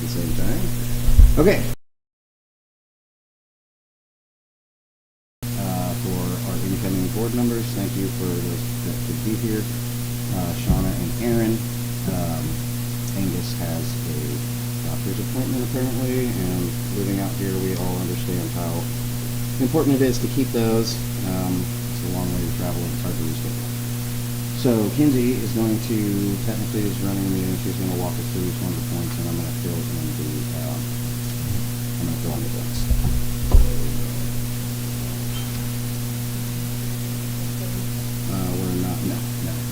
the same time. Okay. For our incoming board members, thank you for those that could be here. Shauna and Aaron. Angus has a doctor's appointment apparently, and living out here, we all understand how important it is to keep those. It's a long way to travel and it's hard to reschedule. So Kinsey is going to, technically is running the meeting. She's going to walk us through each one of the points, and I'm going to fill in the blanks. We're not, no.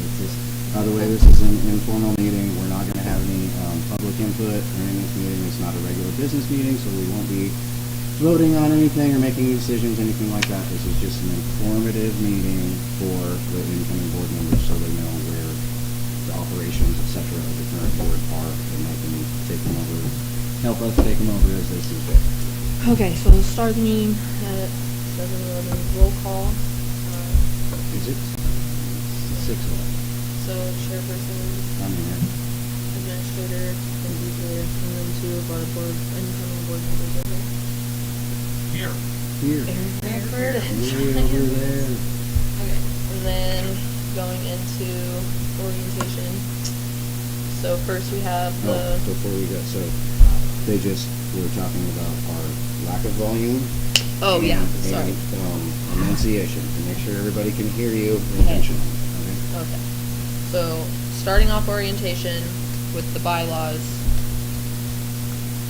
It's just, by the way, this is an informal meeting. We're not going to have any public input during this meeting. It's not a regular business meeting, so we won't be voting on anything or making decisions, anything like that. This is just an informative meeting for the incoming board members so they know where the operations, etc. of the current board are, and they can take them over, help us take them over as they see fit. Okay, so we'll start the meeting at 7:11. Roll call. Is it 6:11? So chairperson, I'm here. administrator, and usually, and then two of our incoming board members are here. Here. Aaron Bradford and Way Shauna over Hansen. there. Okay, and then going into orientation. So first we have the. Before we go, so they just were talking about our lack of volume. Oh yeah, sorry. And enunciation to make sure everybody can hear you intentionally. Okay. So starting off orientation with the bylaws.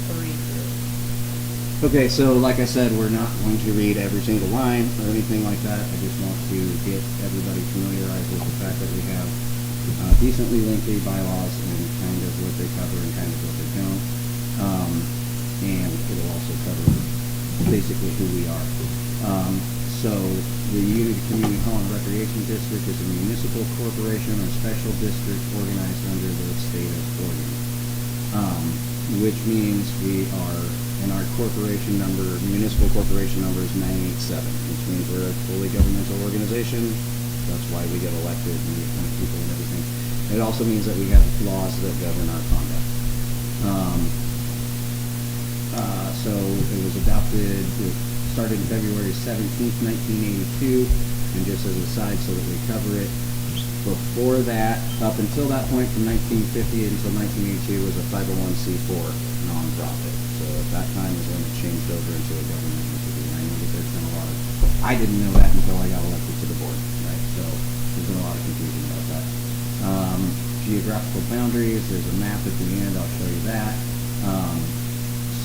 A read through. Okay, so like I said, we're not going to read every single line or anything like that. I just want to get everybody familiarized with the fact that we have decently lengthy bylaws and kind of what they cover and kind of what they don't. And it'll also cover basically who we are. So the Unity Community Hall and Recreation District is a municipal corporation or special district organized under the state of Oregon. Which means we are, and our corporation number, municipal corporation number is 987, which means we're a fully governmental organization. That's why we get elected and we appoint people and everything. It also means that we have laws that govern our conduct. So it was adopted, it started February 17th, 1982, and just as a side so that we cover it, before that, up until that point from 1950 until 1982 was a 501c4 nonprofit. So at that time is when it changed over into a government entity. And I know that there's been a lot of, I didn't know that until I got elected to the board, right? So there's been a lot of confusion about that. Geographical boundaries, there's a map at the end, I'll show you that.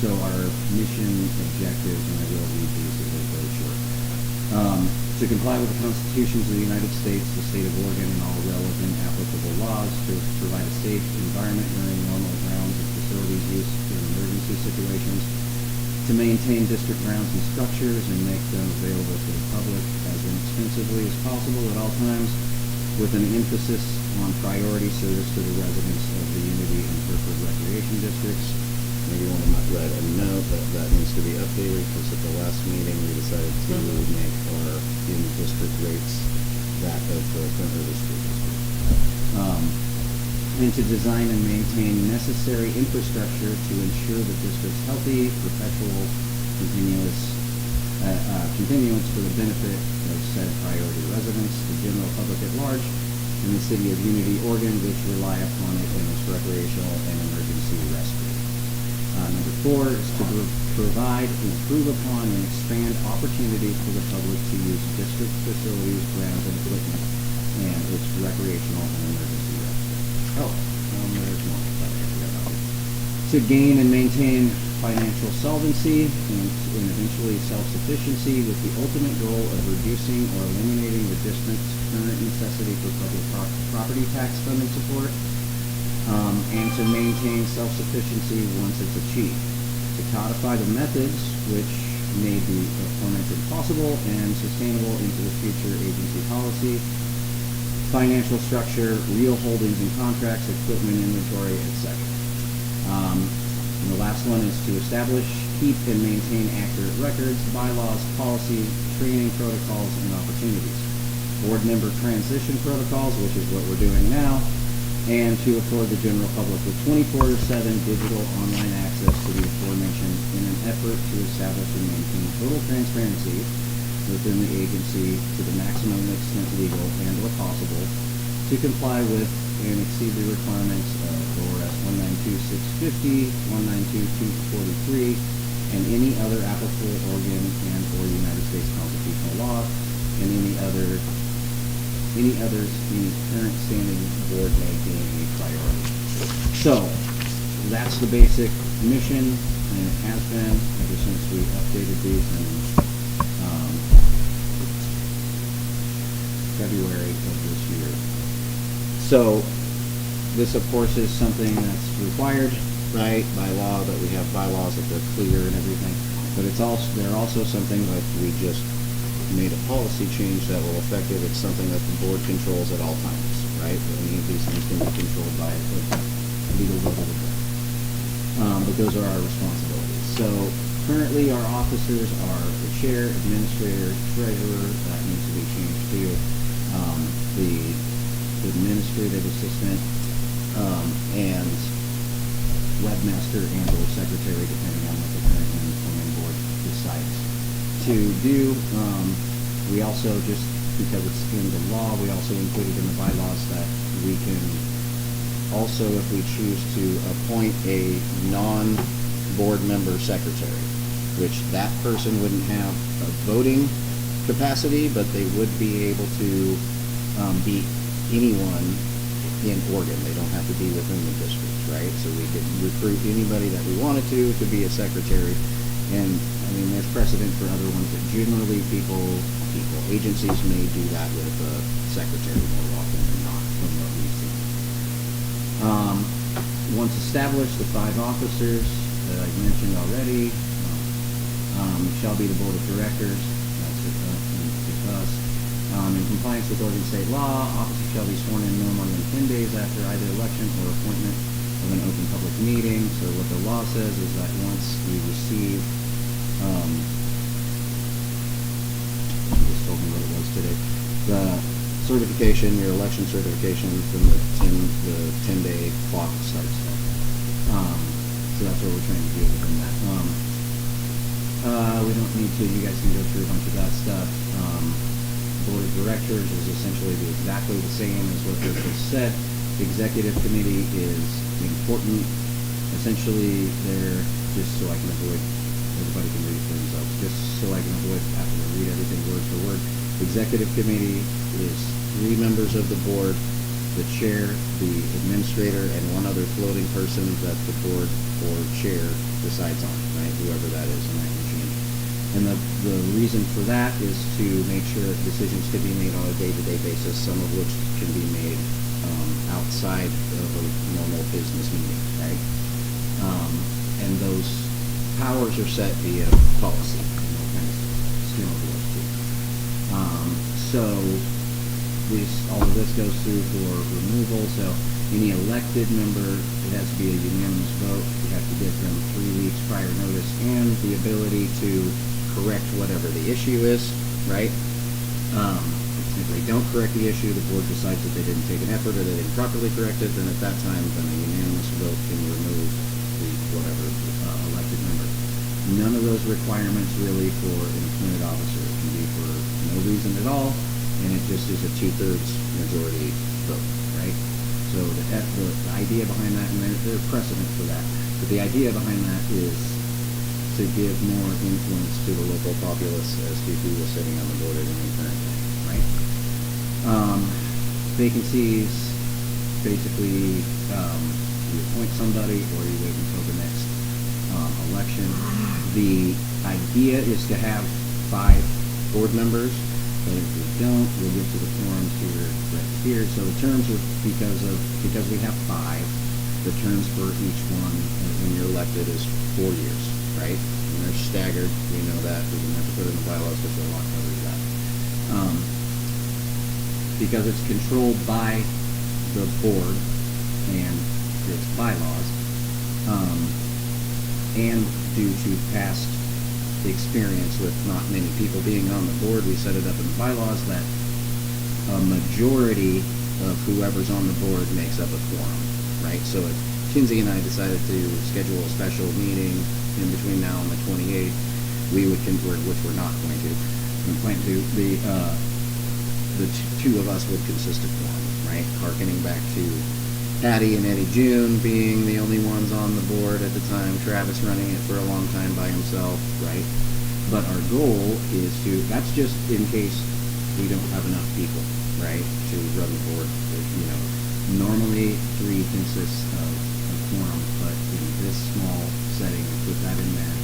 So our mission objectives, and I will read these as they're very short. To comply with the constitutions of the United States, the state of Oregon, and all relevant applicable laws, to provide a safe environment during normal grounds and facilities use in emergency situations, to maintain district grounds and structures and make them available to the public as inexpensively as possible at all times, with an emphasis on priority service to the residents of the Unity and Hereford recreation districts. Maybe one of them read a note that needs to be updated because at the last meeting we decided to make our in-district rates that of the Front River School District. And to design and maintain necessary infrastructure to ensure the district's healthy, perpetual, continuance for the benefit of said priority residents, the general public at large, and the city of Unity, Oregon, which rely upon it in its recreational and emergency rescue. Number 4 is to provide, improve upon, and expand opportunities for the public to use district facilities, grounds, and equipment, and its recreational and emergency rescue. There's more. Sorry, I forgot about it. To gain and maintain financial solvency and eventually self-sufficiency with the ultimate goal of reducing or eliminating the district's current necessity for public property tax funding support. And to maintain self-sufficiency once it's achieved. To codify the methods which may be implemented possible and sustainable into the future agency policy, financial structure, real holdings and contracts, equipment inventory, etc. And the last one is to establish, keep, and maintain accurate records, bylaws, policy, training protocols, and opportunities. Board member transition protocols, which is what we're doing now, and to afford the general public with 24/7 digital online access to the aforementioned in an effort to establish and maintain total transparency within the agency to the maximum extent legal and or possible to comply with and exceed the requirements of ORS 192-650, 192-243, and any other applicable Oregon and or United States constitutional law, and any current standing board may deem a priority. So, that's the basic mission, and it has been ever since we updated these in February of this year. So, this of course is something that's required, right, by law, that we have bylaws that they're clear and everything. But they're also something like we just made a policy change that will affect it. It's something that the board controls at all times, right? Any of these things can be controlled by a legal vote of the board. But those are our responsibilities. So currently our officers are the chair, administrator, treasurer. That needs to be changed to the administrative assistant, and webmaster and or secretary, depending on what the current and incoming board decides to do. We also, just because it's in the law, we also included in the bylaws that we can also, if we choose to, appoint a non-board member secretary, which that person wouldn't have a voting capacity, but they would be able to be anyone in Oregon. They don't have to be within the district, right? So we could recruit anybody that we wanted to be a secretary. And I mean, there's precedent for other ones, that generally agencies may do that with a secretary more often than not, from what we've seen. Once established, the 5 officers that I've mentioned already shall be the board of directors. That's us. In compliance with Oregon state law, officers shall be sworn in no more than 10 days after either election or appointment of an open public meeting. So what the law says is that once we receive, you just told me what it was today, the certification, your election certification, then the 10-day clock starts there. So that's what we're trying to do within that. We don't need to, you guys can go through a bunch of that stuff. Board of directors is essentially exactly the same as what Rick just said. The executive committee is important. Essentially, they're just so I can avoid, everybody can read it for themselves, just so I can avoid having to read everything word for word. The executive committee is 3 members of the board, the chair, the administrator, and 1 other floating person that the board or chair decides on, right? Whoever that is, and that can change. And the reason for that is to make sure that decisions can be made on a day-to-day basis, some of which can be made outside of a normal business meeting, right? And those powers are set via policy, and we'll kind of skim over those too. So all of this goes through for removal. So any elected member, it has to be a unanimous vote. You have to give them 3 weeks prior notice and the ability to correct whatever the issue is, right? If they don't correct the issue, the board decides that they didn't take an effort or they didn't properly correct it, then at that time, then a unanimous vote can remove the whatever elected member. None of those requirements really for an appointed officer. It can be for no reason at all, and it just is a 2/3 majority vote, right? So the idea behind that, and there's precedent for that, but the idea behind that is to give more influence to the local populace as to who is sitting on the board at any current time, right? Vacancies, basically, you appoint somebody or you wait until the next election. The idea is to have 5 board members, but if we don't, we'll get to the forms here, right here. So the terms are, because we have 5, the terms for each one when you're elected is 4 years, right? And they're staggered. We know that. We didn't have to put it in the bylaws because the law covers that. Because it's controlled by the board and its bylaws, and due to past experience with not many people being on the board, we set it up in the bylaws that a majority of whoever's on the board makes up a quorum, right? So if Kinsey and I decided to schedule a special meeting in between now and the 28th, we would, which we're not going to, the two of us would consist of quorum, right? Harkening back to Patty and Eddie June being the only ones on the board at the time, Travis running it for a long time by himself, right? But our goal is to, that's just in case we don't have enough people, right, to run the board. You know, normally 3 consists of a quorum, but in this small setting, we put that in there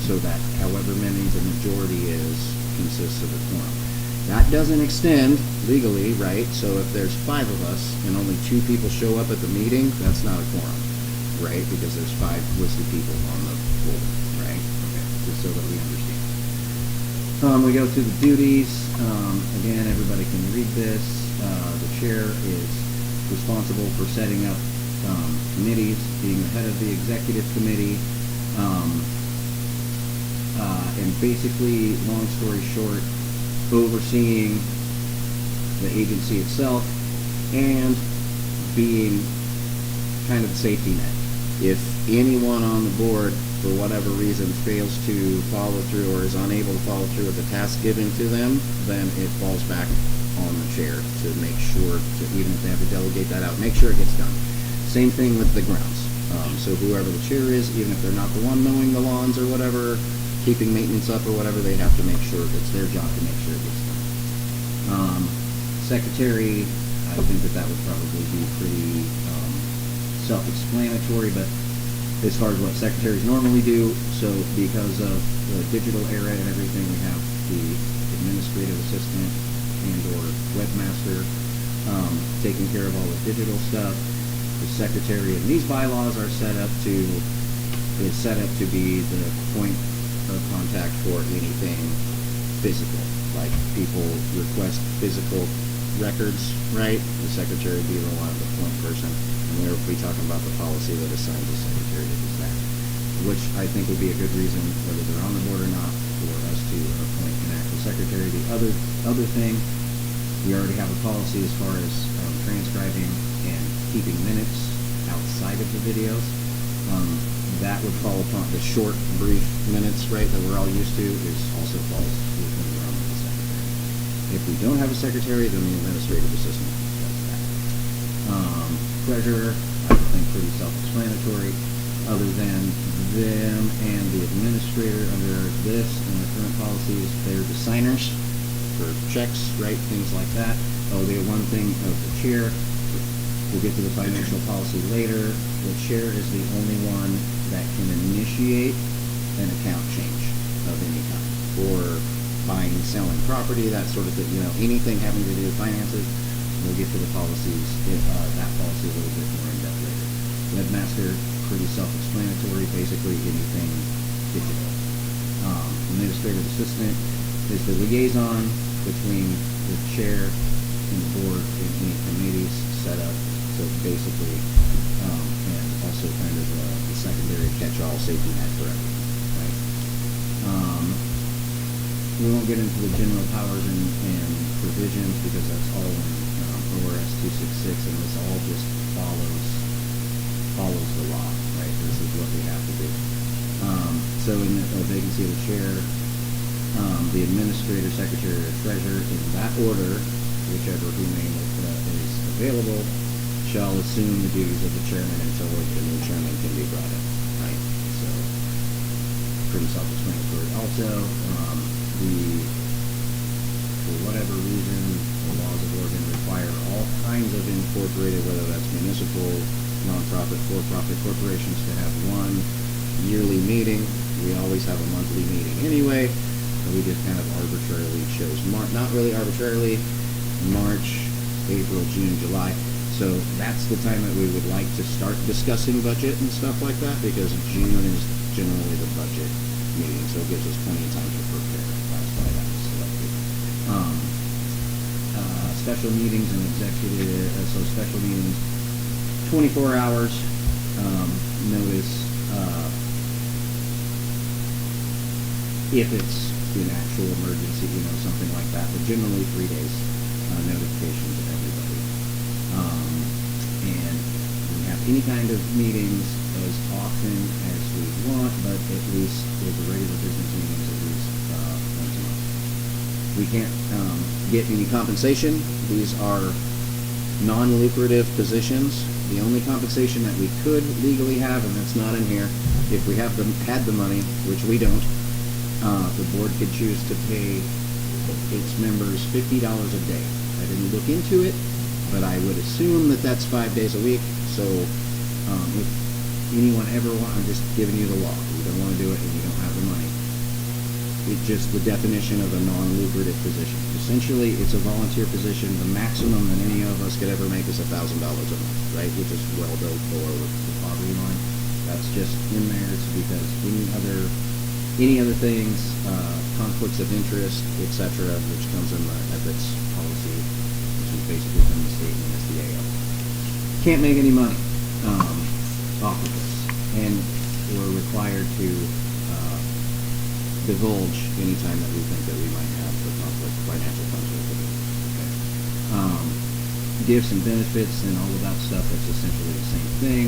so that however many the majority is consists of a quorum. That doesn't extend legally, right? So if there's 5 of us and only 2 people show up at the meeting, that's not a quorum, right? Because there's 5 listed people on the board, right? Okay, just so that we understand. We go through the duties. Again, everybody can read this. The chair is responsible for setting up committees, being the head of the executive committee, and basically, long story short, overseeing the agency itself and being kind of the safety net. If anyone on the board, for whatever reason, fails to follow through or is unable to follow through with the task given to them, then it falls back on the chair to make sure, to, even if they have to delegate that out, make sure it gets done. Same thing with the grounds. So whoever the chair is, even if they're not the one mowing the lawns or whatever, keeping maintenance up or whatever, they have to make sure it's their job to make sure it gets done. Secretary, I think that would probably be pretty self-explanatory, but as far as what secretaries normally do, so because of the digital era and everything, we have the administrative assistant and or webmaster taking care of all the digital stuff. The secretary in these bylaws is set up to be the point of contact for anything physical, like people request physical records, right? The secretary would be the one, the point person, and we'll be talking about the policy that assigns the secretary to do that, which I think would be a good reason, whether they're on the board or not, for us to appoint an actual secretary. The other thing, we already have a policy as far as transcribing and keeping minutes outside of the videos. That would fall upon the short, brief minutes, right, that we're all used to, is also falls within the realm of the secretary. If we don't have a secretary, then the administrative assistant does that. Treasurer, I think pretty self-explanatory, other than them and the administrator under this and the current policies, they're the signers for checks, right, things like that. Oh, the one thing of the chair, we'll get to the financial policy later. The chair is the only one that can initiate an account change of any kind, or buying, selling property, that sort of thing, you know, anything having to do with finances. We'll get to the policies, that policy a little bit more in depth later. Webmaster, pretty self-explanatory, basically anything digital. Administrative assistant is the liaison between the chair and the board and any committees set up. So basically, and also kind of the secondary catch-all safety net for everything, right? We won't get into the general powers and provisions because that's all in ORS 266, and this all just follows the law, right? This is what we have to do. So in the vacancy of the chair, the administrator, secretary, or treasurer, in that order, whichever who name is available, shall assume the duties of the chairman until a new chairman can be brought in, right? So, pretty self-explanatory. Also, for whatever reason, the laws of Oregon require all kinds of incorporated, whether that's municipal, nonprofit, for-profit corporations, to have one yearly meeting. We always have a monthly meeting anyway, so we just kind of arbitrarily chose, not really arbitrarily, March, April, June, July. So that's the time that we would like to start discussing budget and stuff like that, because June is generally the budget meeting, so it gives us plenty of time to prepare. That's why that was selected. Special meetings and executive, so special meetings, 24 hours notice. If it's an actual emergency, you know, something like that, but generally 3 days notification to everybody. And we have any kind of meetings as often as we want, but at least with the regular business meetings at least once a month. We can't get any compensation. These are non-lucrative positions. The only compensation that we could legally have, and that's not in here, if we had the money, which we don't, the board could choose to pay its members $50 a day. I didn't look into it, but I would assume that that's 5 days a week. So if anyone ever I'm just giving you the law. You don't want to do it and you don't have the money. It's just the definition of a non-lucrative position. Essentially, it's a volunteer position. The maximum that any of us could ever make is $1,000 a month, right? Which is well below the poverty line. That's just in there. It's because any other things, conflicts of interest, etc., which comes in the ethics policy, which is basically from the state and the SDAO. Can't make any money off of this, and we're required to divulge anytime that we think that we might have the financial conflict of interest. Okay? Gifts and benefits and all of that stuff, that's essentially the same thing.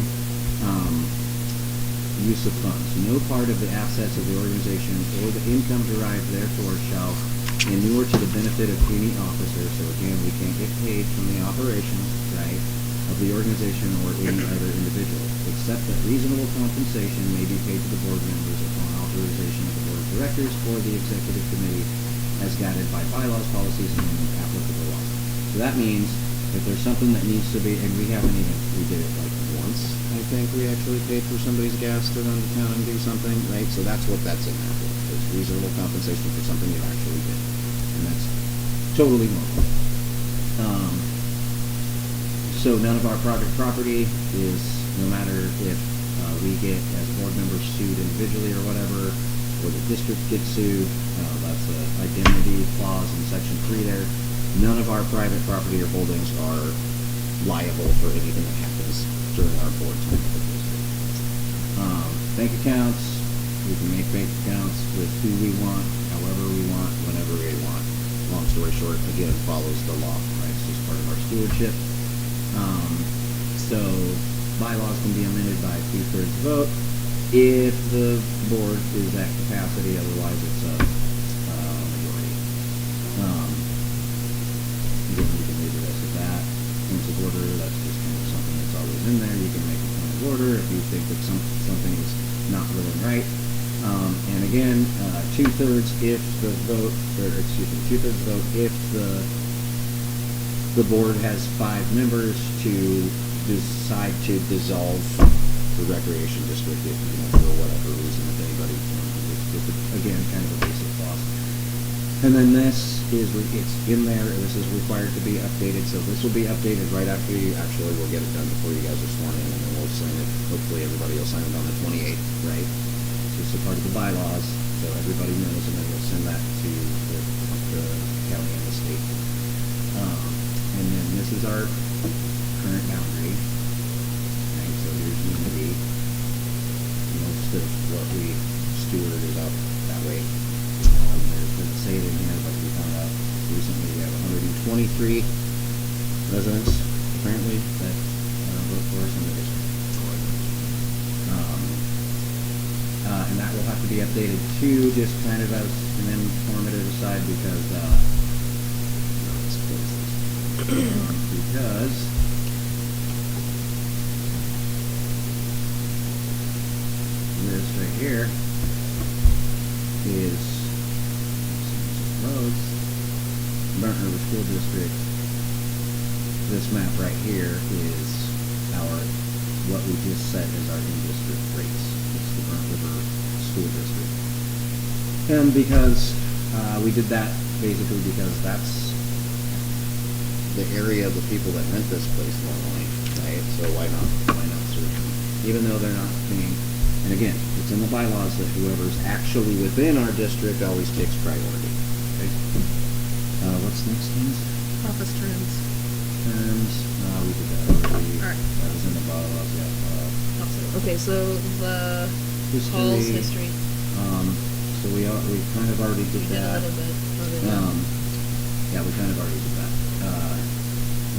Use of funds. No part of the assets of the organization or the income derived therefore shall inure to the benefit of any officer. So again, we can't get paid from the operation, right, of the organization or any other individual, except that reasonable compensation may be paid to the board members upon authorization of the board of directors or the executive committee as guided by bylaws, policies, and applicable laws. So that means if there's something that needs to be, and we did it like once, I think we actually paid for somebody's gas to run to town and do something, right? So that's what that's in there for. It's reasonable compensation for something you actually did. And that's totally normal. So none of our private property is, no matter if we get, as board members, sued individually or whatever, or the district gets sued, that's an identity clause in section 3 there. None of our private property or holdings are liable for anything that happens during our board time with the district. Bank accounts, we can make bank accounts with who we want, however we want, whenever we want. Long story short, again, follows the law, right? It's just part of our stewardship. So bylaws can be amended by 2/3 vote if the board is at capacity, otherwise it's a majority. Again, you can leave the rest of that. Points of order, that's just kind of something that's always in there. You can make a point of order if you think that something is not really right. And again, 2/3 if the vote, or excuse me, 2/3 vote if the board has 5 members to decide to dissolve the recreation district if, for whatever reason, if anybody, again, kind of a basic clause. And then this is, it's in there, this is required to be updated, so this will be updated right after we'll get it done before you guys are sworn in, and then we'll sign it, hopefully everybody will sign it on the 28th, right? It's just a part of the bylaws, so everybody knows, and then we'll send that to the county and the state. And then this is our current boundary. Right, so here's unity. Most of what we steward is out that way. There's been a say it in here, but we found out recently we have 123 residents, apparently, that vote for us in the district. And that will have to be updated too, just kind of as an informative aside, because because this right here is roads, Burnt River School District. This map right here is what we just set as our in-district rates. It's the Burnt River School District. And because we did that basically because that's the area of the people that rent this place normally, right? So why not serve them? Even though they're not paying, and again, it's in the bylaws that whoever's actually within our district always takes priority. Okay? What's next, Dennis? Office terms. Terms, we did that already. Alright. That was in the bylaws, yeah. Okay, so the History. Hall's history. So we kind of already did We did a that. little bit. Yeah, we kind of already did that.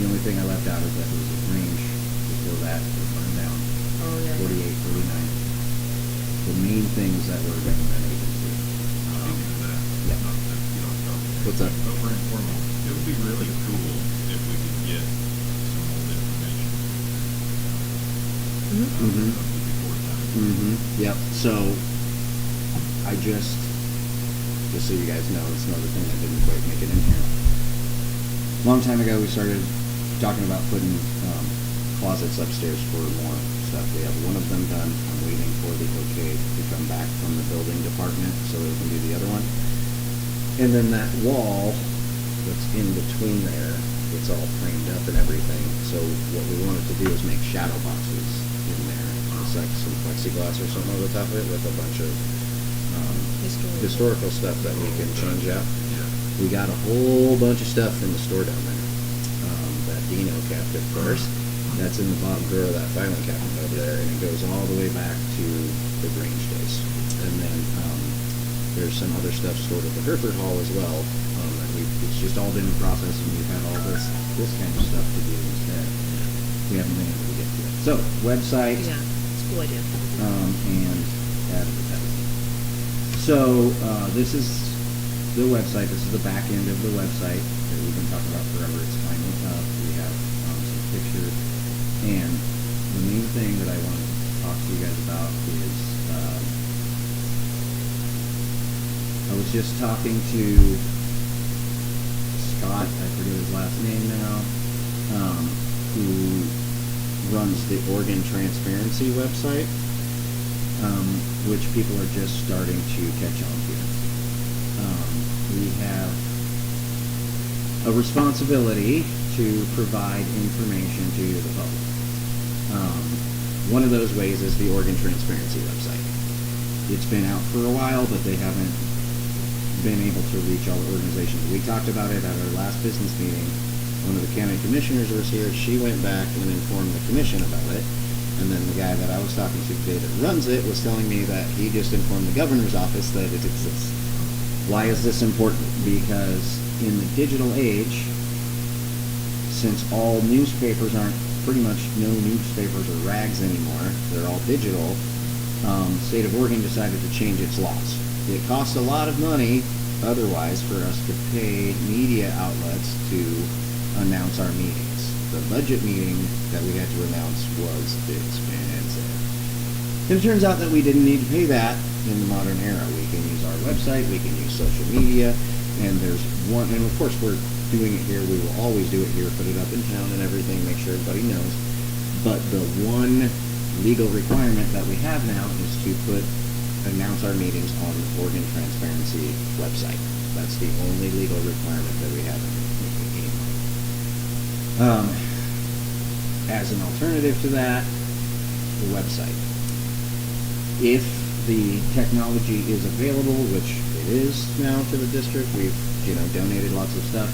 The only thing I left out is that there was a range before that burned down. Oh, yeah. 48, 49. The main things that were government agency. Speaking of that, Yeah. not to get off topic, What's that? but we're informal. It would be really cool if we could get some old information. Mhm. Before time. Yep. So I just so you guys know, it's another thing that didn't quite make it in here. Long time ago, we started talking about putting closets upstairs for more stuff. We have one of them done. I'm waiting for the okay to come back from the building department so that we can do the other one. And then that wall that's in between there, it's all framed up and everything. So what we wanted to do is make shadow boxes in there. It's like some plexiglass or something over the top of it with a bunch of historical stuff that we can change out. Yeah. We got a whole bunch of stuff from the store down there. That Dino kept at first. That's in the bottom drawer of that filing cabinet over there, and it goes all the way back to the Grange days. And then there's some other stuff stored at the Hereford Hall as well. It's just all been in process, and we've had all this kind of stuff to do instead. We haven't been able to get to it. So website. Yeah, it's a cool idea. And advertising. So this is the website. This is the back end of the website that we've been talking about forever. It's finally up. We have some pictures, and the main thing that I want to talk to you guys about is I was just talking to Scott. I forget his last name now. Who runs the Oregon Transparency website, which people are just starting to catch on to. We have a responsibility to provide information to the public. One of those ways is the Oregon Transparency website. It's been out for a while, but they haven't been able to reach all the organizations. We talked about it at our last business meeting. One of the county commissioners was here. She went back and informed the commission about it. And then the guy that I was talking to today that runs it was telling me that he just informed the governor's office that it exists. Why is this important? Because in the digital age, since all newspapers aren't, pretty much no newspapers are rags anymore, they're all digital, the state of Oregon decided to change its laws. It costs a lot of money otherwise for us to pay media outlets to announce our meetings. The budget meeting that we had to announce was expensive. And it turns out that we didn't need to pay that in the modern era. We can use our website, we can use social media, and there's one, and of course we're doing it here, we will always do it here, put it up in town and everything, make sure everybody knows. But the one legal requirement that we have now is to announce our meetings on the Oregon Transparency website. That's the only legal requirement that we have anymore. As an alternative to that, the website. If the technology is available, which it is now to the district, we've donated lots of stuff,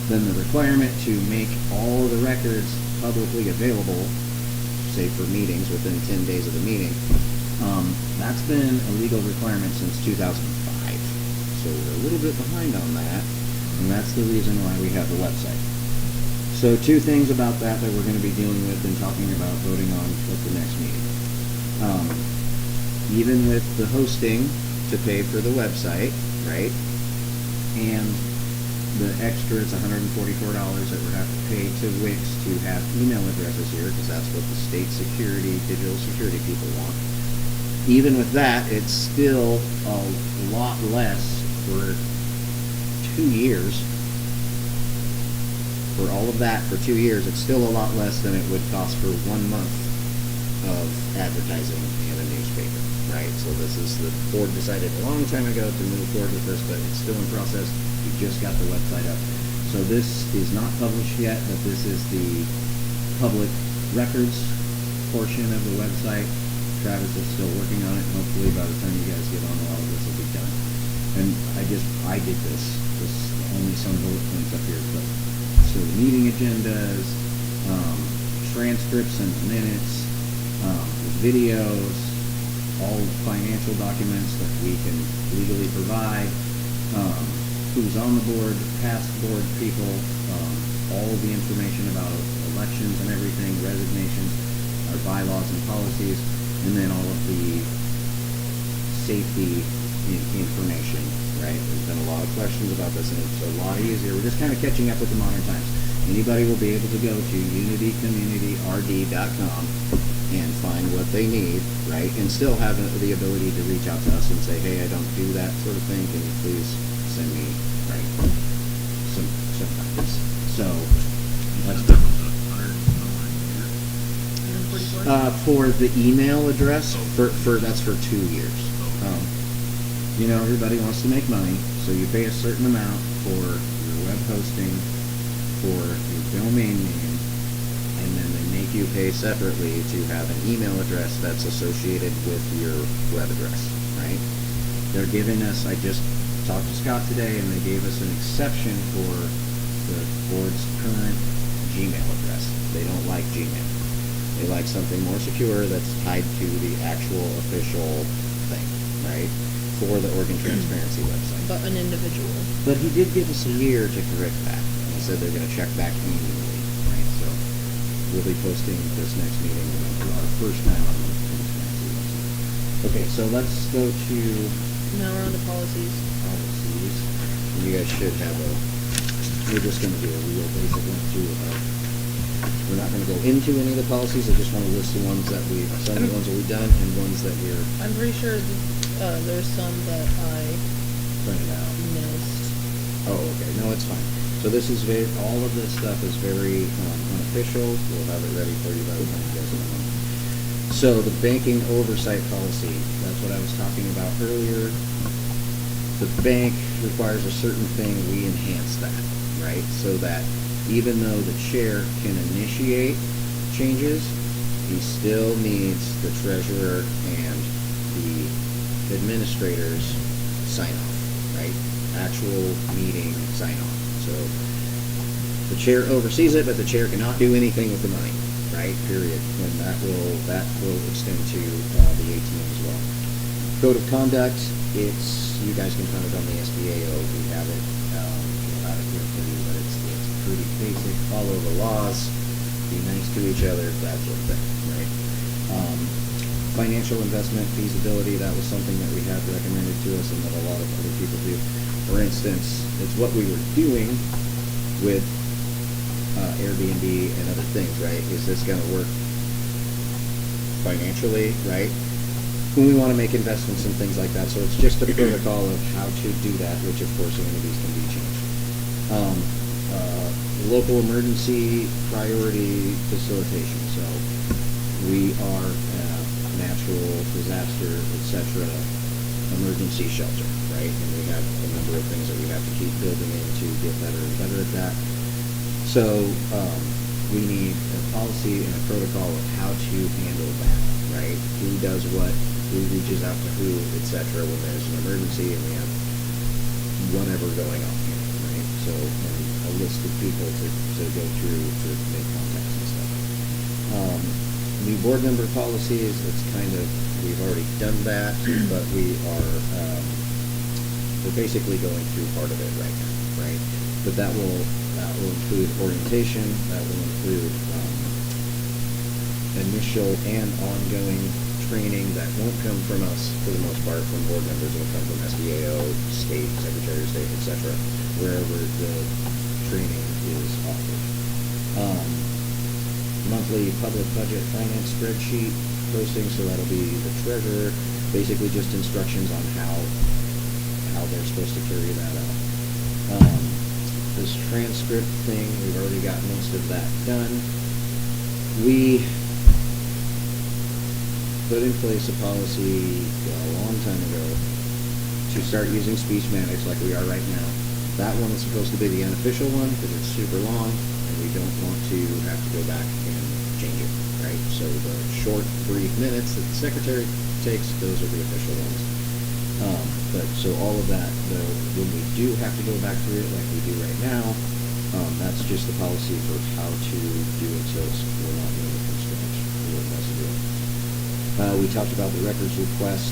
then the requirement to make all the records publicly available, say for meetings within 10 days of the meeting, that's been a legal requirement since 2005. So we're a little bit behind on that, and that's the reason why we have the website. So two things about that we're going to be dealing with and talking about voting on at the next meeting. Even with the hosting to pay for the website, right? And the extra, it's $144 that we're have to pay to Wix to have email addresses here, because that's what the state security, digital security people want. Even with that, it's still a lot less for 2 years. For all of that, for 2 years, it's still a lot less than it would cost for 1 month of advertising in a newspaper, right? So this is, the board decided a long time ago to move forward with this, but it's still in process. We just got the website up. So this is not published yet, but this is the public records portion of the website. Travis is still working on it. Hopefully by the time you guys get on, a lot of this will be done. And I did this. Just only some bullet points up here, but so the meeting agendas, transcripts and minutes, videos, all financial documents that we can legally provide, who's on the board, past board people, all the information about elections and everything, resignations, our bylaws and policies, and then all of the safety information, right? There's been a lot of questions about this, and it's a lot easier. We're just kind of catching up with the modern times. Anybody will be able to go to unitycommunityrd.com and find what they need, right? And still have the ability to reach out to us and say, hey, I don't do that sort of thing. Can you please send me, right, some copies? So, let's go. For the email address, for that's for 2 years. You know, everybody wants to make money, so you pay a certain amount for your web hosting, for your domain name, and then they make you pay separately to have an email address that's associated with your web address, right? They're giving us, I just talked to Scott today, and they gave us an exception for the board's current Gmail address. They don't like Gmail. They like something more secure that's tied to the actual official thing, right? For the Oregon Transparency website. But an individual. But he did give us a year to correct that. He said they're going to check back annually, right? So we'll be posting this next meeting our first time on the Transparency website. Okay, so let's go to Now we're on to policies. policies. You guys should have we're just going to do a real basic one through we're not going to go into any of the policies. I just want to list the ones that some of the ones that we've done and ones that we're I'm pretty sure there's some that I printed out. missed. Oh, okay. No, it's fine. So this is all of this stuff is very unofficial. We'll have it ready for you by the time you guys come on. So the banking oversight policy, that's what I was talking about earlier. The bank requires a certain thing, we enhance that, right? So that even though the chair can initiate changes, he still needs the treasurer and the administrators sign off, right? Actual meeting sign off. So the chair oversees it, but the chair cannot do anything with the money, right? Period. And that will extend to the ATM as well. Code of conduct, you guys can find it on the SBAO. We have it. We'll have it here for you, but it's pretty basic. Follow the laws, be nice to each other, that sort of thing, right? Financial investment feasibility, that was something that we had recommended to us and that a lot of other people do. For instance, it's what we were doing with Airbnb and other things, right? Is this going to work financially, right? When we want to make investments and things like that. So it's just a protocol of how to do that, which of course any of these can be changed. Local emergency priority facilitation. So we are natural disaster, etc. emergency shelter, right? And we have a number of things that we have to keep building in to get better and better at that. So we need a policy and a protocol of how to handle that, right? Who does what, who reaches out to who, etc. when there's an emergency and we have whatever going on here, right? So and a list of people to go through to make contacts and stuff. New board member policies, it's kind of, we've already done that, but we're basically going through part of it right now, right? But that will include orientation, that will include initial and ongoing training that won't come from us for the most part, from board members. It'll come from SBAO, state, Secretary of State, etc., wherever the training is offered. Monthly public budget finance spreadsheet posting, so that'll be the treasurer, basically just instructions on how they're supposed to carry that out. This transcript thing, we've already got most of that done. We put in place a policy a long time ago to start using speechmatics like we are right now. That one is supposed to be the unofficial one because it's super long and we don't want to have to go back and change it, right? So the short, brief minutes that the secretary takes, those are the official ones. But so all of that, when we do have to go back through it like we do right now, that's just the policy for how to do it, so we're not doing it from scratch. We talked about the records request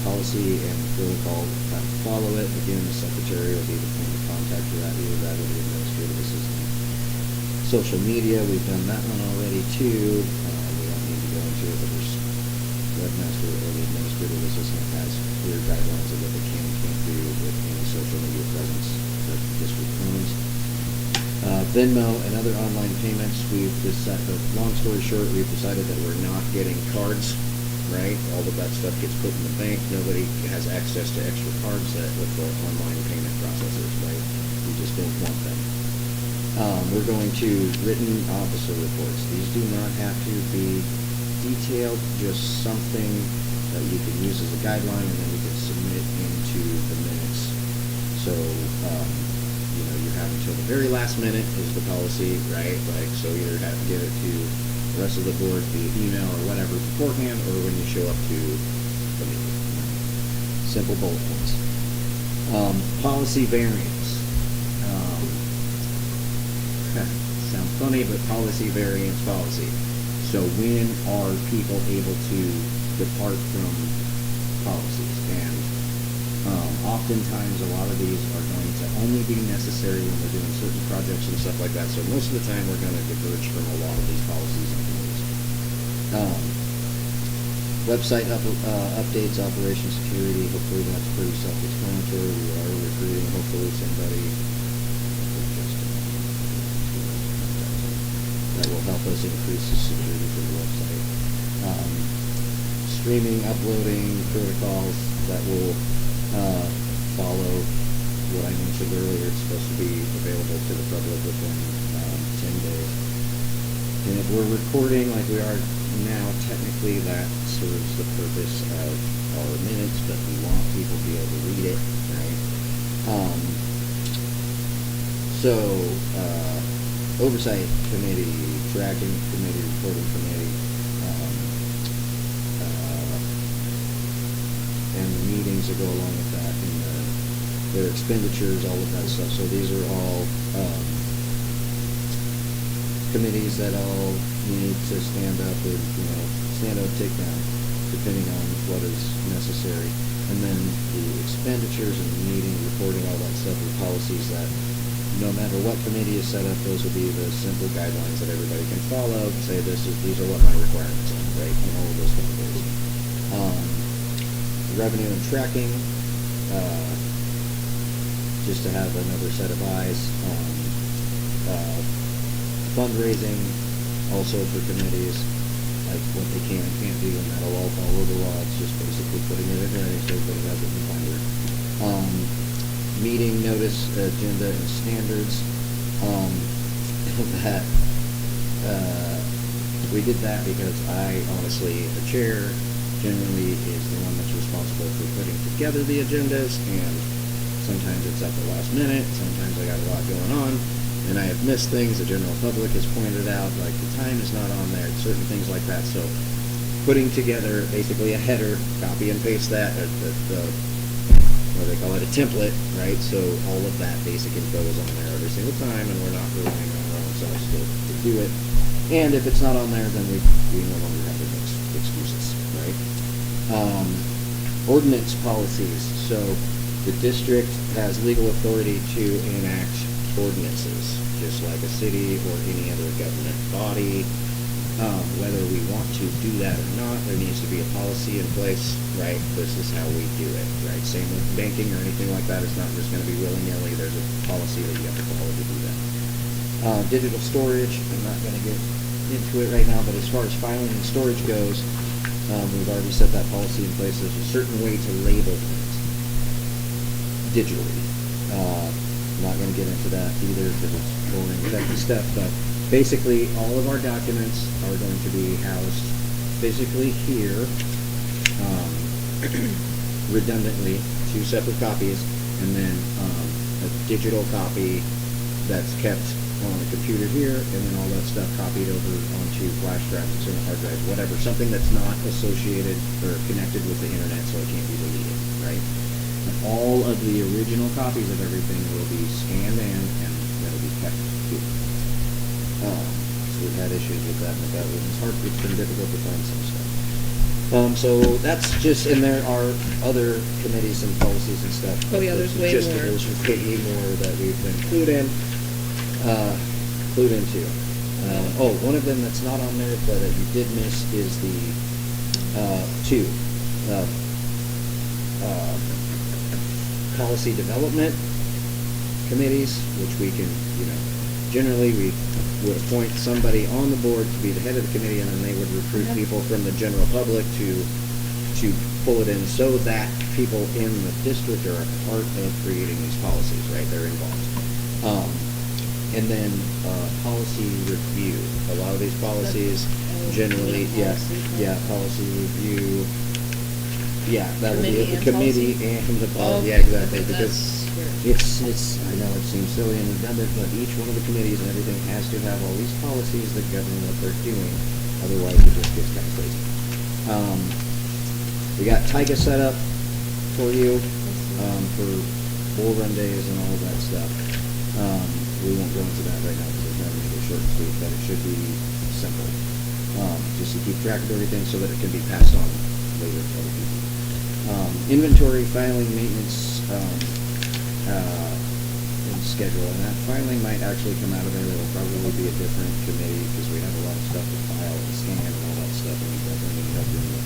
policy and protocol, how to follow it. Again, the secretary will be the point of contact for that, either that or the administrative assistant Social media, we've done that one already too. We don't need to go into it, but there's webmaster or the administrative assistant has clear guidelines of what they can and can't do with any social media presence that the district owns. Venmo and other online payments, we've decided, long story short, we've decided that we're not getting cards, right? All of that stuff gets put in the bank. Nobody has access to extra cards that with the online payment processors, right? We just don't want them. We're going to written officer reports. These do not have to be detailed, just something that you can use as a guideline and then we can submit into the minutes. So, you have until the very last minute is the policy, right? Like, so either have to give it to the rest of the board via email or whatever beforehand, or when you show up to the meeting. Simple bullet points. Policy variance. Sounds funny, but policy variance policy. So when are people able to depart from policies? And oftentimes a lot of these are going to only be necessary when we're doing certain projects and stuff like that. So most of the time we're going to diverge from a lot of these policies and rules. Website updates, operation security. Hopefully that's pretty self-explanatory. We are recruiting hopefully somebody that will help us increase the security for the website. Streaming, uploading protocols that will follow what I mentioned earlier. It's supposed to be available to the public within 10 days. And if we're recording like we are now, technically that serves the purpose of our minutes, but we want people to be able to read it, right? Oversight committee, tracking committee, reporting committee, and the meetings that go along with that, and their expenditures, all of that stuff. So these are all committees that all need to stand up and, stand up, take down, depending on what is necessary. And then the expenditures and the meeting, reporting, all that stuff are policies that no matter what committee is set up, those will be the simple guidelines that everybody can follow. Say these are what my requirements are, right? And all of those kind of things. Revenue and tracking, just to have another set of eyes. Fundraising, also for committees, like what they can and can't do, and that'll all follow the law. It's just basically putting it in writing so everybody has it in binder. Meeting notice, agenda, and standards. We did that because I honestly, the chair generally is the one that's responsible for putting together the agendas, and sometimes it's at the last minute, sometimes I got a lot going on, and I have missed things. The general public has pointed out, like the time is not on there, certain things like that. So putting together basically a header, copy and paste that, what do they call it, a template, right? So all of that basic info is on there every single time, and we're not relying on our own selves to do it. And if it's not on there, then we no longer have any excuses, right? Ordinance policies. So the district has legal authority to enact ordinances, just like a city or any other government body. Whether we want to do that or not, there needs to be a policy in place, right? This is how we do it, right? Same with banking or anything like that. It's not just going to be willy-nilly. There's a policy that you have to follow to do that. Digital storage, I'm not going to get into it right now, but as far as filing and storage goes, we've already set that policy in place. There's a certain way to label things digitally. I'm not going to get into that either because it's boring techy stuff, but basically all of our documents are going to be housed physically here, redundantly, 2 separate copies, and then a digital copy that's kept on the computer here, and then all that stuff copied over onto flash drives, external hard drives, whatever, something that's not associated or connected with the internet so it can't be deleted, right? And all of the original copies of everything will be scanned in, and that'll be kept here. So we've had issues with that, but it's been difficult to find some stuff. So that's just, and there are other committees and policies and stuff. Oh yeah, there's way more. There's way more that we've included. include in too. One of them that's not on there that you did miss is the two policy development committees, which we can, generally we would appoint somebody on the board to be the head of the committee, and then they would recruit people from the general public to pull it in, so that people in the district are a part of creating these policies, right? They're involved. And then policy review. A lot of these policies generally, policy review. Yeah, that would be the committee and the policy. Yeah, exactly. Because it's I know it seems silly and redundant, but each one of the committees and everything has to have all these policies that govern what they're doing. Otherwise, it just gets kind of crazy. We got TIGA set up for you for bull run days and all of that stuff. We won't go into that right now because it's not going to be short and sweet, but it should be simple. Just to keep track of everything so that it can be passed on later to other people. Inventory, filing, maintenance, and schedule. And that filing might actually come out of there. It'll probably be a different committee because we have a lot of stuff to file and scan and all that stuff, and we definitely need help doing it.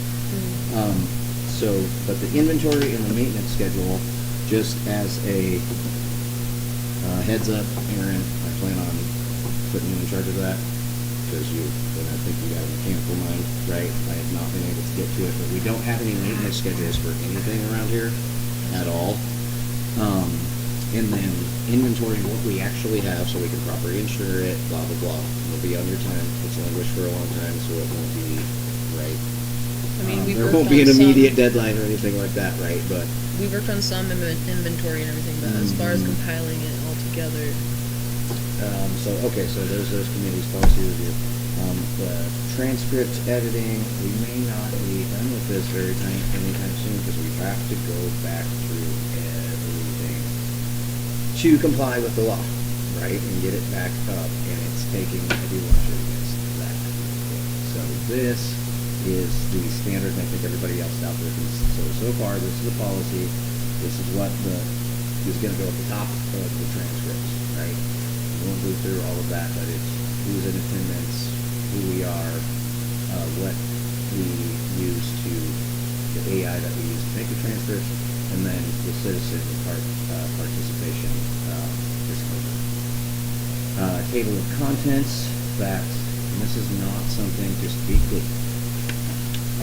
But the inventory and the maintenance schedule, just as a heads up, Aaron, I plan on putting you in charge of that because and I think you got a mechanical mind, right? I have not been able to get to it, but we don't have any maintenance schedules for anything around here at all. And then inventory, what we actually have, so we can properly insure it, blah, blah, blah. It'll be on your time. It's languished for a long time, so it won't be, right? I mean, There won't be an immediate deadline or anything like that, right? But we worked on some inventory and everything, but as far as compiling it all together. So there's those committees, policy review. The transcript editing, we may not be done with this anytime soon because we have to go back through everything to comply with the law, right? And get it back up, and it's taking, I do want you to miss that. So this is the standard, and I think everybody else out there can, so far, this is the policy, this is what is gonna go at the top of the transcripts, right? We won't go through all of that, but it's who's in attendance, who we are, what we use the AI that we use to make the transcripts, and then the citizen participation disclosure. Table of contents, and this is not something, just to be clear.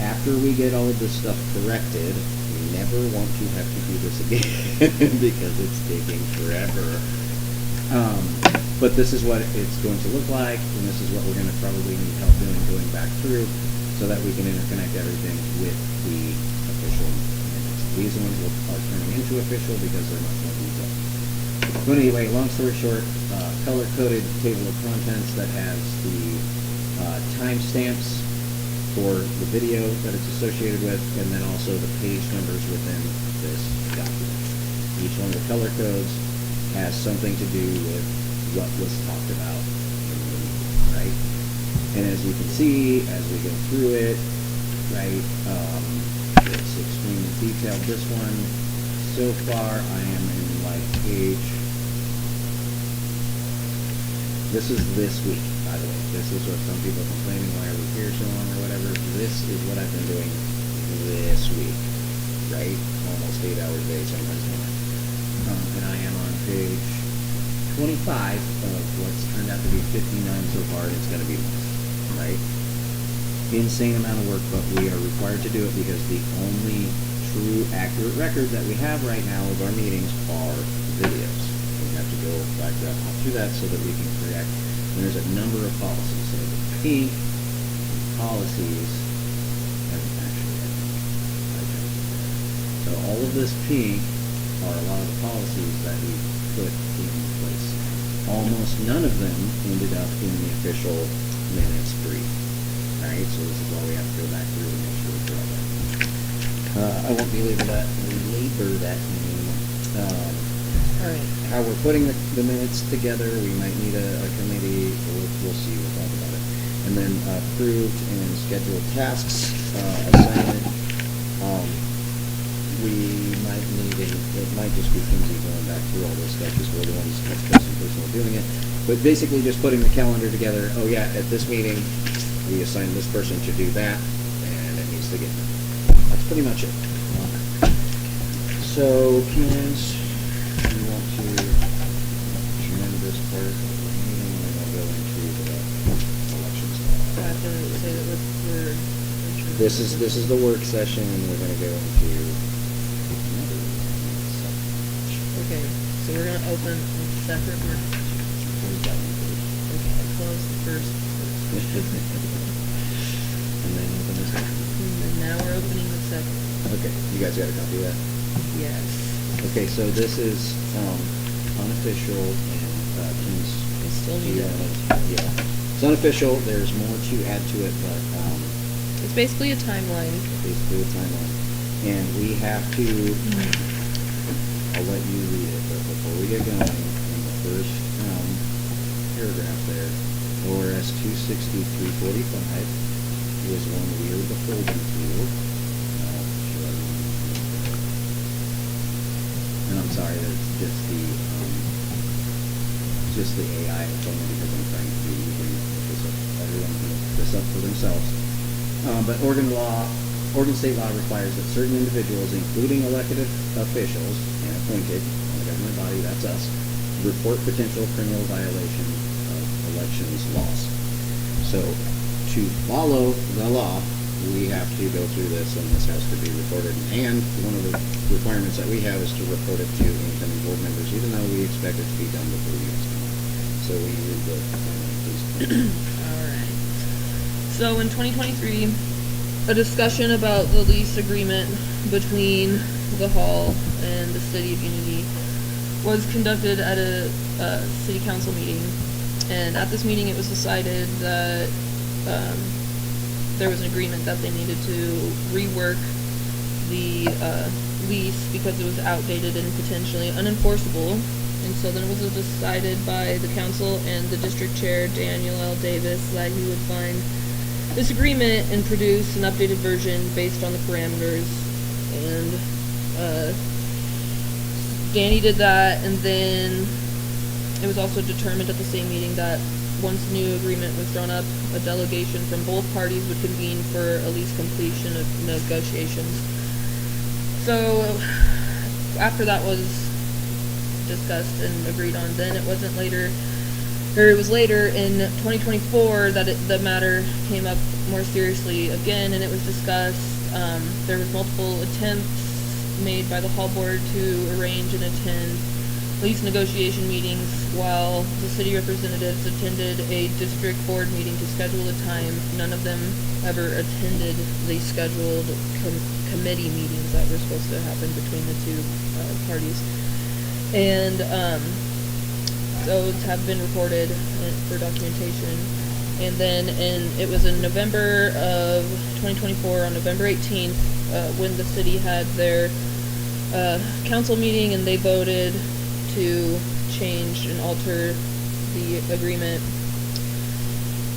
After we get all of this stuff corrected, we never want to have to do this again because it's taking forever. But this is what it's going to look like, and this is what we're going to probably need help doing going back through so that we can interconnect everything with the official minutes. These ones are turning into official because they're much more detailed. But anyway, long story short, color-coded table of contents that has the timestamps for the video that it's associated with, and then also the page numbers within this document. Each one of the color codes has something to do with what was talked about in the meeting, right? And as you can see, as we go through it, right, it's extremely detailed. This one, so far, I am in like page. This is this week, by the way. This is what some people are complaining why are we here so long or whatever. This is what I've been doing this week, right? Almost 8 hours a day, sometimes more. And I am on page 25 of what's turned out to be 59 so far, and it's going to be more, right? Insane amount of work, but we are required to do it because the only true accurate record that we have right now of our meetings are videos. We have to go back through that so that we can correct. And there's a number of policies. So the pink policies, and actually, so all of this pink are a lot of the policies that we put in place. Almost none of them ended up in the official minutes brief. Right? So this is why we have to go back through and make sure we do all that. I won't belabor that anymore. All right. How we're putting the minutes together, we might need a committee. We'll see. We'll talk about it. And then approved and scheduled tasks assignment. We might need it might just be Kinsey going back through all this stuff because we're the ones discussing person doing it. But basically just putting the calendar together, oh yeah, at this meeting, we assign this person to do that, and it needs to get done. That's pretty much it. So, Keenan's, you want to adjourn this part of the meeting, and then we'll go into the elections. I have to say that we're. This is the work session, and we're gonna go into another one. Okay, so we're gonna open a separate work session. Close that one first. Okay, I'll close the first. And then open this one. And now we're opening the second. Okay, you guys got a copy of that? Yes. Okay, so this is unofficial, and Keen's. I still need it. Yeah, it's unofficial. There's more to add to it, but It's basically a timeline. basically a timeline. And we have to. I'll let you read it, but before we get going, in the first paragraph there, ORS 260-345 is when we are the holding tool. And I'm sorry, that's just the AI. It's only because I'm trying to bring everyone can look this up for themselves. But Oregon state law requires that certain individuals, including elected officials and appointed on the government body, that's us, report potential criminal violation of elections laws. So, to follow the law, we have to go through this, and this has to be reported. And one of the requirements that we have is to report it to incoming board members, even though we expect it to be done before you guys come. So we read the timeline, please. All right. So in 2023, a discussion about the lease agreement between the hall and the City of Unity was conducted at a city council meeting. And at this meeting, it was decided that there was an agreement that they needed to rework the lease because it was outdated and potentially unenforceable. And so then it was decided by the council and the district chair, Daniel L. Davis, that he would find this agreement and produce an updated version based on the parameters. And Danny did that, and then it was also determined at the same meeting that once the new agreement was drawn up, a delegation from both parties would convene for a lease completion of negotiations. So after that was discussed and agreed on, then it was later in 2024 that the matter came up more seriously again, and it was discussed. There was multiple attempts made by the hall board to arrange and attend lease negotiation meetings, while the city representatives attended a district board meeting to schedule a time. None of them ever attended the scheduled committee meetings that were supposed to happen between the two parties. And those have been recorded for documentation. And then it was in November of 2024, on November 18th, when the city had their council meeting, and they voted to change and alter the agreement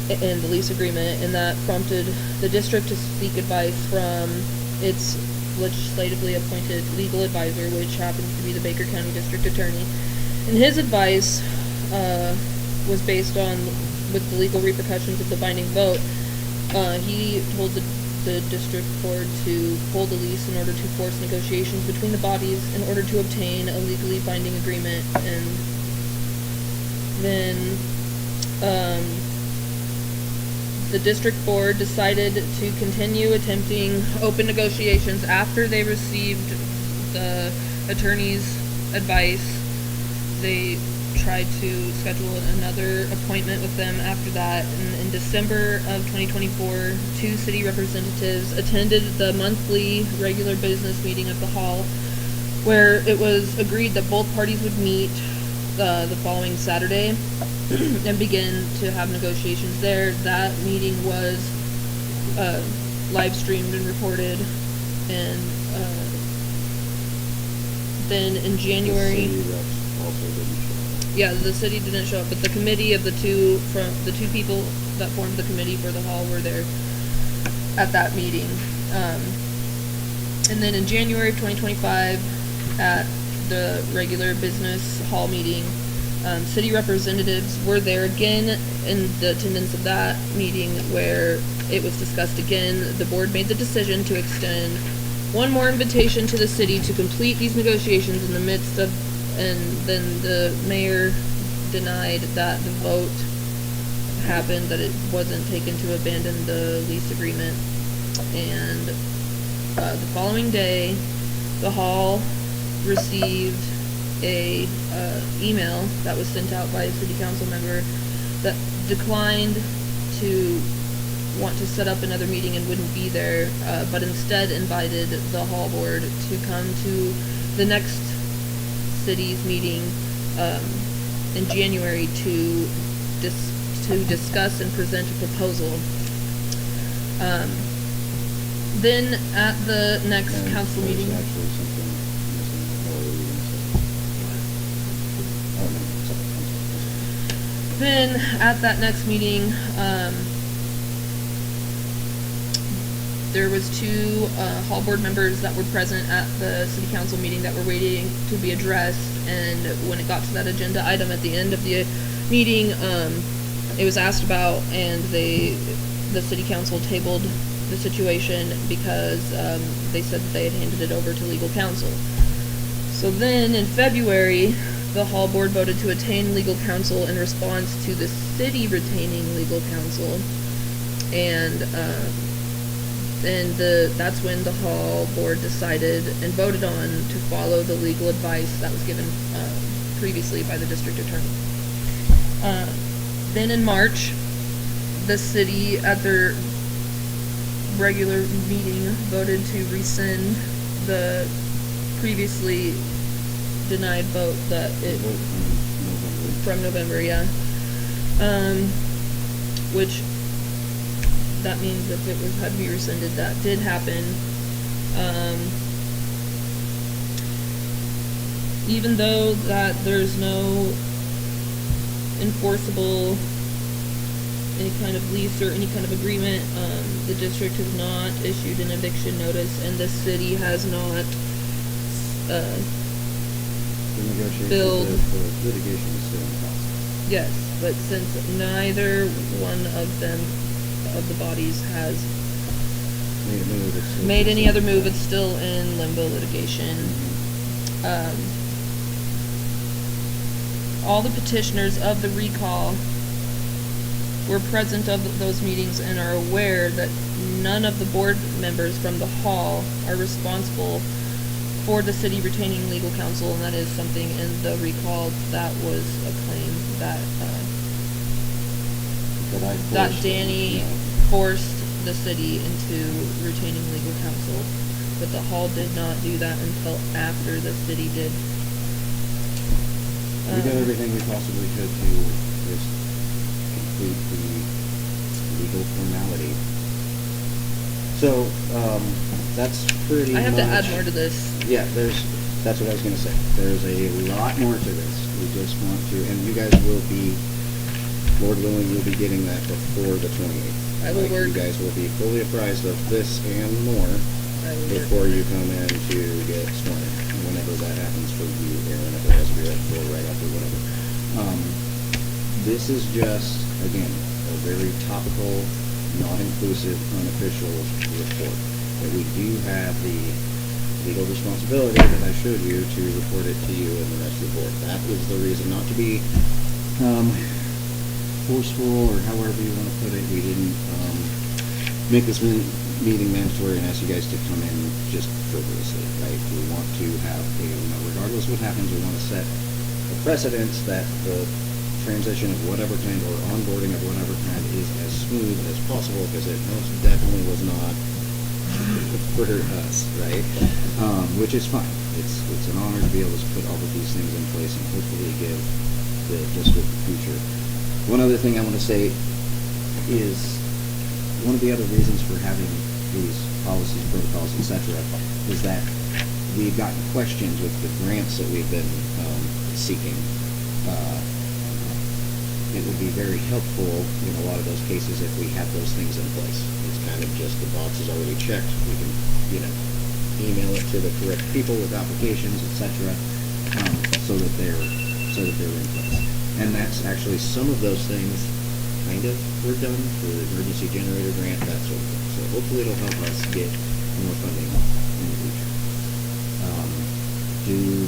and the lease agreement, and that prompted the district to seek advice from its legislatively appointed legal advisor, which happens to be the Baker County District Attorney. And his advice was based on, with the legal repercussions of the binding vote, he told the district board to pull the lease in order to force negotiations between the bodies in order to obtain a legally binding agreement. And then the district board decided to continue attempting open negotiations after they received the attorney's advice. They tried to schedule another appointment with them after that. And in December of 2024, 2 city representatives attended the monthly regular business meeting of the hall, where it was agreed that both parties would meet the following Saturday and begin to have negotiations there. That meeting was live streamed and recorded. And then in January, the city didn't show up, but the committee of the two people that formed the committee for the hall were there at that meeting. And then in January of 2025, at the regular business hall meeting, City representatives were there again in the attendance of that meeting where it was discussed again. The board made the decision to extend one more invitation to the city to complete these negotiations in the midst of, and then the mayor denied that the vote happened, that it wasn't taken to abandon the lease agreement. And the following day, the hall received a email that was sent out by a city council member that declined to want to set up another meeting and wouldn't be there, but instead invited the hall board to come to the next city's meeting in January to discuss and present a proposal. Then at the next And council there's meeting. actually something missing. What were we gonna say? Oh, no, sorry. Then at that next meeting, there was two hall board members that were present at the city council meeting that were waiting to be addressed, and when it got to that agenda item at the end of the meeting, it was asked about, and the city council tabled the situation because they said that they had handed it over to legal counsel. So then in February, the hall board voted to attain legal counsel in response to the city retaining legal counsel, and that's when the hall board decided and voted on to follow the legal advice that was given previously by the district attorney. Then in March, the city at their regular meeting voted to rescind the previously denied vote that it Vote from November. from November, yeah. Which that means if it had to be rescinded, that did happen. Even though that there's no enforceable any kind of lease or any kind of agreement, the district has not issued an eviction notice, and the city has not The negotiations, Build. the litigation is still in process. yes, but since neither one of them, of the bodies, has Made a move, it's still made just any in other move, process. it's still in limbo litigation. All the petitioners of the recall were present of those meetings and are aware that none of the board members from the hall are responsible for the city retaining legal counsel, and that is something in the recall that was a claim that That I forced them, Danny yeah. forced the city into retaining legal counsel, but the hall did not do that until after the city did. We did everything we possibly could to just complete the legal formality. So, that's pretty I have to add much- more to this. Yeah, that's what I was gonna say. There's a lot more to this. We just want to, and you guys will be, Lord willing, you'll be getting that before the 28th. I will work. You guys will be fully apprised of this and more I will before you come in to get sworn in, whenever that happens for you, Aaron, if it has to be right before, right after, whatever. This is just, again, a very topical, non-inclusive, unofficial report. That we do have the legal responsibility that I showed you to report it to you and the rest of the board. That was the reason, not to be forceful or however you want to put it. We didn't make this meeting mandatory and ask you guys to come in just frivolously, right? We want to have, regardless of what happens, we want to set a precedence that the transition of whatever kind or onboarding of whatever kind is as smooth as possible, because it most definitely was not for us, right? Which is fine. It's an honor to be able to put all of these things in place and hopefully give the district the future. One other thing I want to say is one of the other reasons for having these policies, protocols, etc., is that we've gotten questions with the grants that we've been seeking. It would be very helpful in a lot of those cases if we had those things in place. It's kind of just the box is already checked. We can, email it to the correct people with applications, etc., so that they're so that they were in place. And that's actually Some of those things kind of were done for the emergency generator grant, that sort of thing. So hopefully it'll help us get more funding in the future. Do you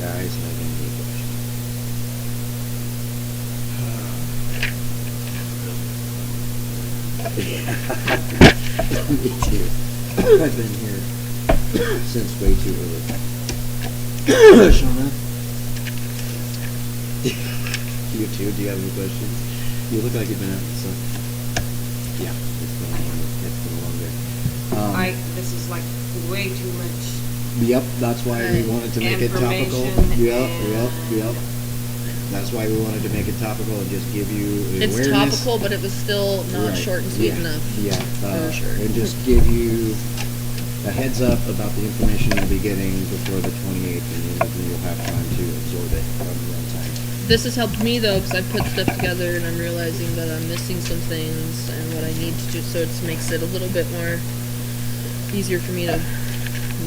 guys have any questions? Me too. I've been here since way too early. Shauna? You too? Do you have any questions? You look like you've been out in the sun. Yeah, it's been a long day. This is like way too much. Yep, that's why we wanted to make it topical. Information Yep. That's why we wanted to make it topical and just give you It's awareness. topical, but it was still not Right. short and sweet Yeah. enough. Yeah, For sure. and just give you a heads up about the information you'll be getting before the 28th, and you'll have time to absorb it on your own time. This has helped me though, because I've put stuff together and I'm realizing that I'm missing some things and what I need to do, so it makes it a little bit more easier for me to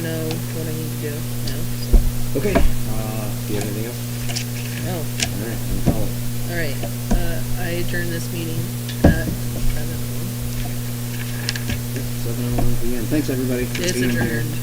know what I need to do now. So. Okay, do you have anything else? Oh, All right, I'm calling. all right. I adjourn this meeting at 7:01. 7:01 p.m. Thanks, everybody. for It's being here. adjourned.